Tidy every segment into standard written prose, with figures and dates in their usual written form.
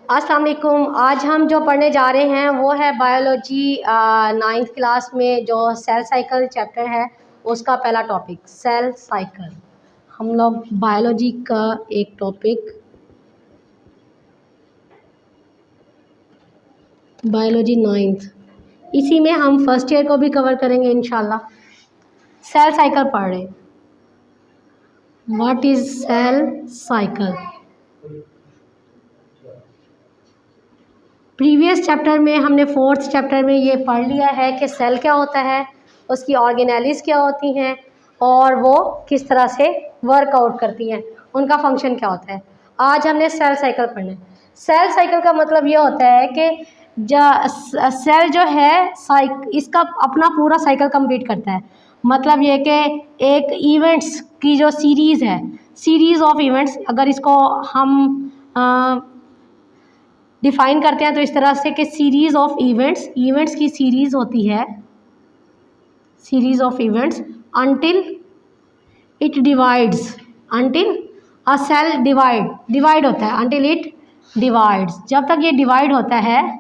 अस्सलाम वालेकुम। आज हम जो पढ़ने जा रहे हैं वो है बायोलॉजी 9th क्लास में जो सेल साइकिल चैप्टर है उसका पहला टॉपिक सेल साइकिल। हम लोग बायोलॉजी का एक टॉपिक बायोलॉजी 9th, इसी में हम फर्स्ट ईयर को भी कवर करेंगे इंशाल्लाह। सेल साइकिल पढ़ रहे। What is cell cycle? Previous chapter में हमने 4th चैप्टर में ये पढ़ लिया है कि सेल क्या होता है, उसकी ऑर्गेनेलिस क्या होती हैं और वो किस तरह से वर्कआउट करती हैं, उनका फंक्शन क्या होता है। आज हमने सेल साइकिल पढ़ना है। सेल साइकिल का मतलब ये होता है कि सेल जो है इसका अपना पूरा साइकिल कंप्लीट करता है। मतलब ये कि एक इवेंट्स की जो सीरीज़ है, सीरीज़ ऑफ इवेंट्स, अगर इसको हम डिफाइन करते हैं तो इस तरह से कि सीरीज ऑफ इवेंट्स की सीरीज होती है, series of events until it divides, until a cell divide होता है, अंटिल इट डिवाइड्स। जब तक ये डिवाइड होता है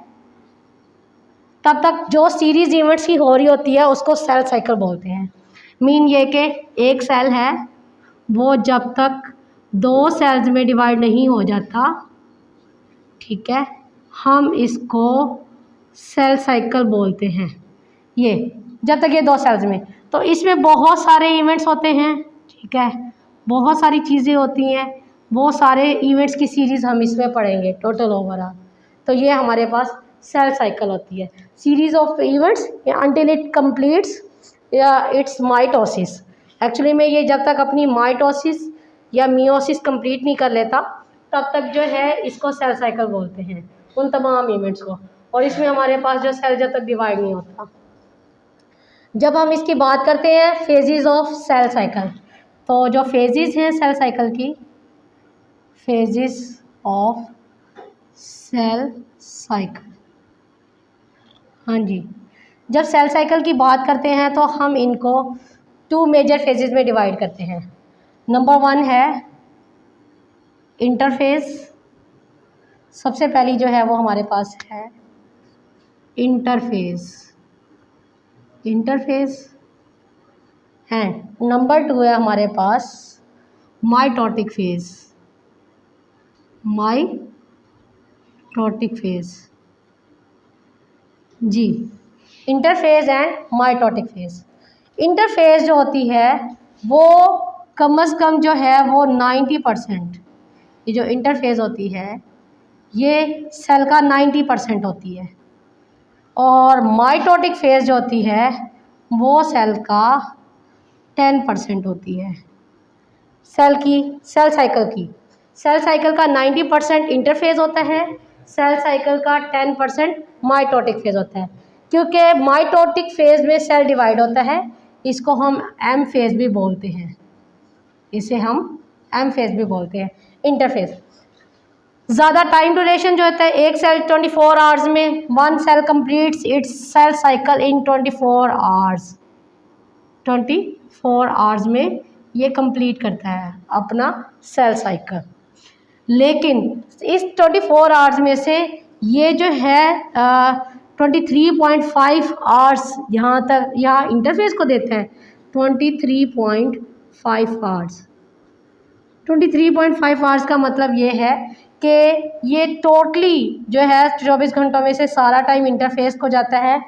तब तक जो सीरीज इवेंट्स की हो रही होती है उसको सेल साइकिल बोलते हैं। मीन ये कि एक सेल है वो जब तक 2 सेल्स में डिवाइड नहीं हो जाता, ठीक है, हम इसको सेल साइकिल बोलते हैं। ये जब तक ये 2 सेल्स में, तो इसमें बहुत सारे इवेंट्स होते हैं, ठीक है, बहुत सारी चीज़ें होती हैं, वो सारे इवेंट्स की सीरीज़ हम इसमें पढ़ेंगे टोटल ओवरऑल। तो ये हमारे पास सेल साइकिल होती है, series of events until it completes its mitosis. Actually में ये जब तक अपनी माइटोसिस या मियोसिस कंप्लीट नहीं कर लेता तब तक जो है इसको सेल साइकिल बोलते हैं, उन तमाम इवेंट्स को। और इसमें हमारे पास जो सेल जब तक डिवाइड नहीं होता। जब हम इसकी बात करते हैं फेजेस ऑफ सेल साइकिल, तो जो फेजेस हैं सेल साइकिल की, फेजेस ऑफ सेल साइकिल, हाँ जी, जब सेल साइकिल की बात करते हैं तो हम इनको 2 मेजर फेजेस में डिवाइड करते हैं। नंबर 1 है इंटरफेज। सबसे पहली जो है वो हमारे पास है इंटरफेज एंड नंबर 2 है हमारे पास माइटोटिक फेज जी, interphase and mitotic phase. Interphase जो होती है वो कम से कम जो है वो 90%, ये जो इंटरफेज होती है ये सेल का 90% होती है, और माइटोटिक फेज जो होती है वो सेल का 10% होती है। सेल साइकिल का 90% इंटरफेज होता है, सेल साइकिल का 10% माइटोटिक फेज होता है। क्योंकि माइटोटिक फेज में सेल डिवाइड होता है, इसको हम एम फेज भी बोलते हैं, इंटरफेज। ज़्यादा टाइम ड्यूरेशन जो होता है, एक सेल 24 आवर्स में, 1 cell completes its cell cycle in 24 hours में ये कंप्लीट करता है अपना सेल साइकिल। लेकिन इस 24 आवर्स में से ये जो है 23.5 आवर्स यहाँ इंटरफेस को देते हैं, 23.5 आवर्स। 23.5 आवर्स का मतलब ये है कि ये टोटली जो है 24 घंटों में से सारा टाइम इंटरफेस को जाता है,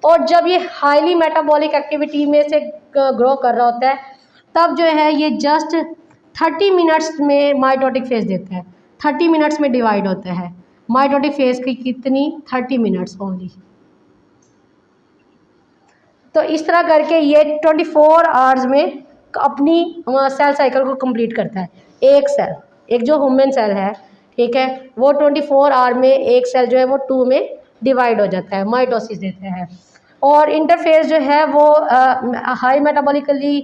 और जब ये हाईली मेटाबॉलिक एक्टिविटी में से ग्रो कर रहा होता है तब जो है ये जस्ट 30 मिनट्स में माइटोटिक फेज देता है, 30 मिनट्स में डिवाइड होता है। माइटोटिक फेज की कितनी? 30 मिनट्स ओनली। तो इस तरह करके ये 24 आवर्स में अपनी सेल साइकिल को कंप्लीट करता है। एक जो ह्यूमन सेल है, ठीक है, वो 24 आवर में एक सेल जो है वो 2 में डिवाइड हो जाता है, माइटोसिस देता है। और इंटरफेस जो है वो हाई मेटाबॉलिकली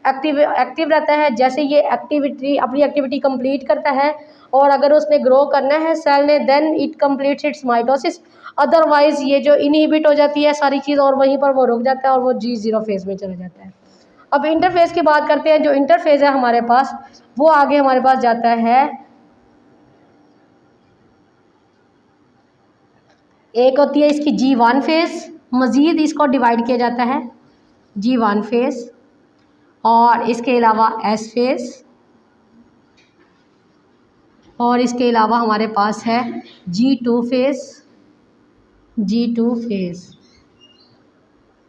एक्टिव रहता है। जैसे ये अपनी एक्टिविटी कंप्लीट करता है और अगर उसने ग्रो करना है सेल ने, then it completes its mitosis. Otherwise ये जो इनहिबिट हो जाती है सारी चीज़ और वहीं पर वो रुक जाता है और वो G0 फेज में चला जाता है। अब इंटरफेस की बात करते हैं। जो इंटरफेज है हमारे पास वो आगे हमारे पास जाता है एक होती है इसकी G1 फेज़, मज़ीद इसको डिवाइड किया जाता है G1 फेज़, और इसके अलावा S फेज़, और इसके अलावा हमारे पास है G2 phase, G2 phase.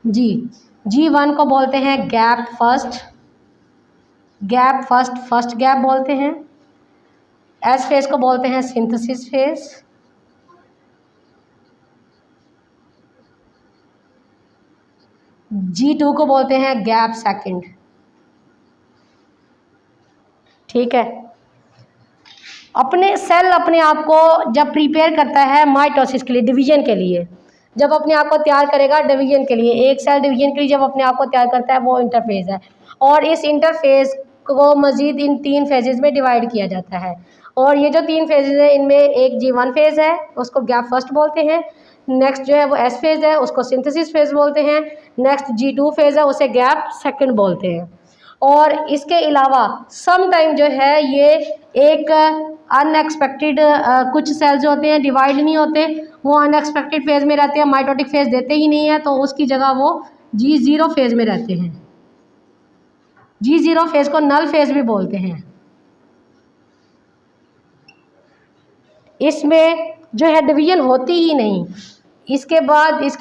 G1 को बोलते हैं गैप फर्स्ट, फर्स्ट गैप बोलते हैं। S फेज़ को बोलते हैं सिंथेसिस फेज़। G2 को बोलते हैं गैप सेकंड। ठीक है। सेल अपने आप को जब प्रिपेयर करता है माइटोसिस के लिए, डिवीजन के लिए, जब अपने आप को तैयार करेगा डिवीजन के लिए, एक सेल डिवीजन के लिए जब अपने आप को तैयार करता है, वो इंटरफेज है। और इस इंटरफेज को मज़ीद इन 3 फेजेज़ में डिवाइड किया जाता है। और ये जो 3 फेजेज़ हैं, इनमें एक G1 फेज़ है, उसको गैप फर्स्ट बोलते हैं। नेक्स्ट जो है वो S फेज़ है, उसको सिंथेसिस फेज़ बोलते हैं। नेक्स्ट G2 फेज़ है, उसे गैप सेकंड बोलते हैं। और इसके अलावा सम टाइम जो है ये एक अनएक्सपेक्टेड कुछ सेल्स जो होते हैं डिवाइड नहीं होते, वो अनएक्सपेक्टेड फेज़ में रहते हैं, माइटोटिक फेज़ देते ही नहीं है, तो उसकी जगह वो G0 फेज़ में रहते हैं। G0 फेज़ को नल फेज़ भी बोलते हैं। इसमें जो है डिवीजन होती ही नहीं। इसके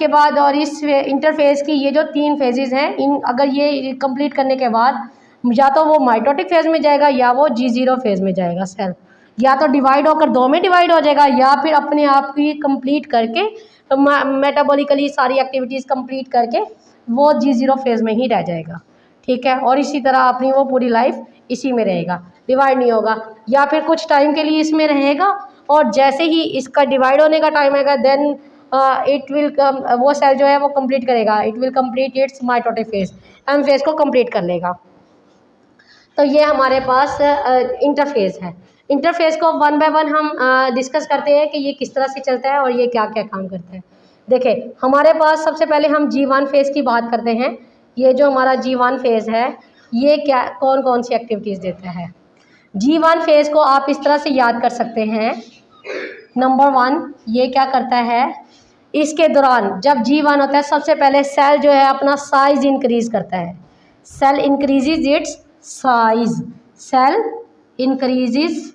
बाद और इस इंटरफेज की ये जो 3 फेजेस हैं, इन अगर ये कंप्लीट करने के बाद या तो वो माइटोटिक फेज़ में जाएगा या वो G0 फेज़ में जाएगा। सेल या तो डिवाइड होकर 2 में डिवाइड हो जाएगा, या फिर अपने आप ही कंप्लीट करके मेटाबॉलिकली सारी एक्टिविटीज़ कंप्लीट करके वो G0 फेज़ में ही रह जाएगा। ठीक है। और इसी तरह अपनी वो पूरी लाइफ इसी में रहेगा, डिवाइड नहीं होगा, या फिर कुछ टाइम के लिए इसमें रहेगा, और जैसे ही इसका डिवाइड होने का टाइम आएगा देन इट विल वो सेल जो है वो कंप्लीट करेगा, it will complete it's mitotic phase, M phase को कंप्लीट कर लेगा। तो ये हमारे पास इंटरफेज़ है। इंटरफेज़ को वन बाय वन हम डिस्कस करते हैं कि ये किस तरह से चलता है और ये क्या क्या काम करता है। देखिए, हमारे पास सबसे पहले हम G1 फेज़ की बात करते हैं। ये जो हमारा G1 फेज़ है, ये क्या कौन कौन सी एक्टिविटीज़ देता है। G1 फेज़ को आप इस तरह से याद कर सकते हैं। नंबर 1, ये क्या करता है, इसके दौरान जब G1 होता है, सबसे पहले सेल जो है अपना साइज इंक्रीज करता है। Cell increases its size, cell increases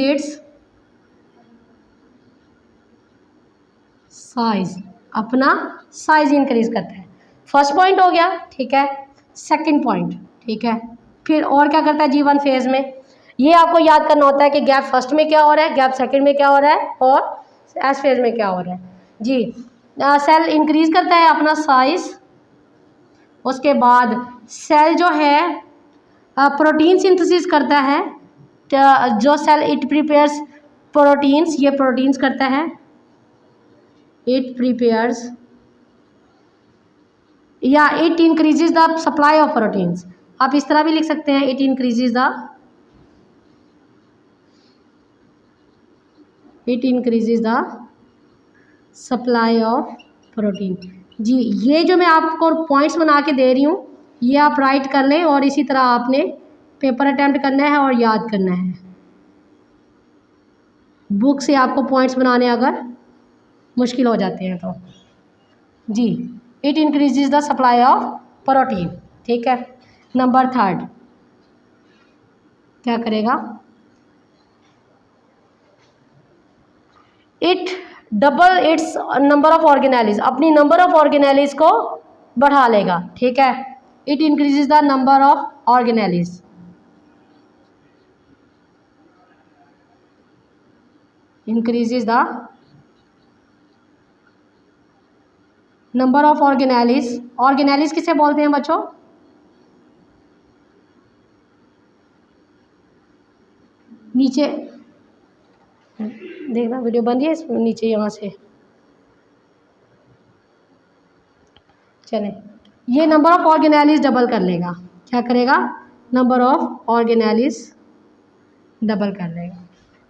its size, अपना साइज इंक्रीज करता है। फर्स्ट पॉइंट हो गया। ठीक है। सेकंड पॉइंट, ठीक है, फिर और क्या करता है G1 फेज़ में, ये आपको याद करना होता है कि गैप फर्स्ट में क्या हो रहा है, गैप सेकंड में क्या हो रहा है, और S फेज़ में क्या हो रहा है। जी, सेल इंक्रीज करता है अपना साइज। उसके बाद सेल जो है प्रोटीन सिंथेसिस करता है। जो सेल इट प्रिपेयर्स प्रोटीन्स, ये प्रोटीन्स करता है, इट प्रिपेयर्स या it increases the supply of proteins. आप इस तरह भी लिख सकते हैं, it increases the supply of protein. जी, ये जो मैं आपको पॉइंट्स बना के दे रही हूँ, ये आप राइट कर लें, और इसी तरह आपने पेपर अटेम्प्ट करना है और याद करना है। बुक से आपको पॉइंट्स बनाने अगर मुश्किल हो जाते हैं तो। जी, it increases the supply of protein. ठीक है। नंबर 3 क्या करेगा, it double its number of organelles, अपनी नंबर ऑफ ऑर्गेनेलिज को बढ़ा लेगा। ठीक है। It increases the number of organelles, increases the number of organelles. Organelles किसे बोलते हैं बच्चों, नीचे देखना, वीडियो बंद है, इसमें नीचे यहाँ से चले। ये नंबर ऑफ ऑर्गेनेलिज डबल कर लेगा। क्या करेगा, नंबर ऑफ ऑर्गेनेलिज डबल कर लेगा।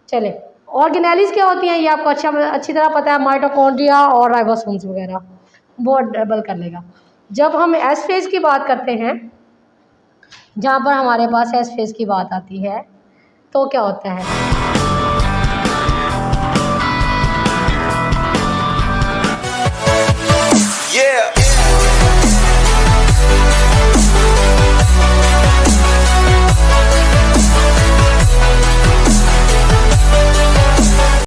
चले, ऑर्गेनेलिज क्या होती हैं ये आपको अच्छी तरह पता है, माइटोकॉन्ड्रिया और राइबोसोम्स वगैरह, वो डबल कर लेगा। जब हम S फेज़ की बात करते हैं, जहाँ पर हमारे पास S फेज़ की बात आती है, तो क्या होता है, Yeah.